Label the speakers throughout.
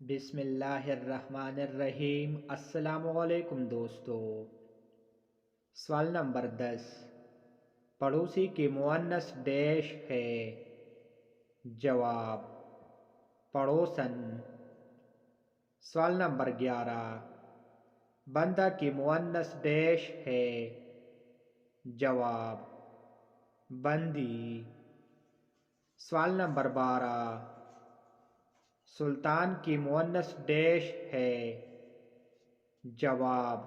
Speaker 1: بسم اللہ الرحمن الرحیم۔ السلام علیکم دوستو۔ سوال نمبر 10، پڑوسی کی مؤنث ڈیش ہے؟ جواب پڑوسن۔ سوال نمبر 11، بندہ کی مؤنث ڈیش ہے؟ جواب بندی۔ سوال نمبر 12، سلطان کی مؤنث ڈیش ہے؟ جواب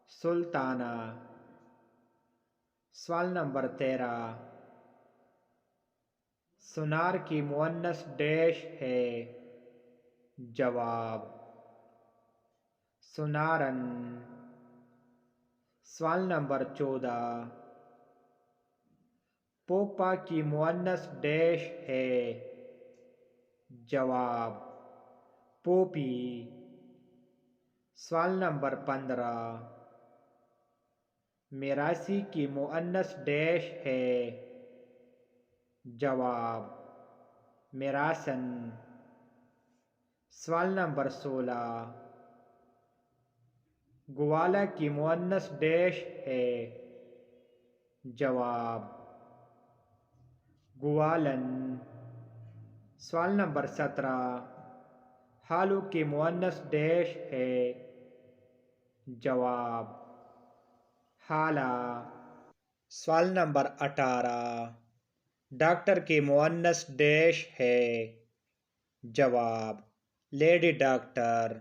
Speaker 1: سلطانہ۔ سوال نمبر 13، سنار کی مؤنث ڈیش ہے؟ جواب سنارن۔ سوال نمبر 14، پوپا کی مؤنث ڈیش ہے؟ جواب پوپی۔ سوال نمبر 15، میراثی کی مؤنث ڈیش ہے؟ جواب میراثن۔ سوال نمبر 16، گوالہ کی مؤنث ڈیش ہے؟ جواب گوالن۔ سوال نمبر 17، ہالو کی مؤنث ڈیش ہے؟ جواب حالہ۔ سوال نمبر 18، ڈاکٹر کی مؤنث ڈیش ہے؟ جواب لیڈی ڈاکٹر۔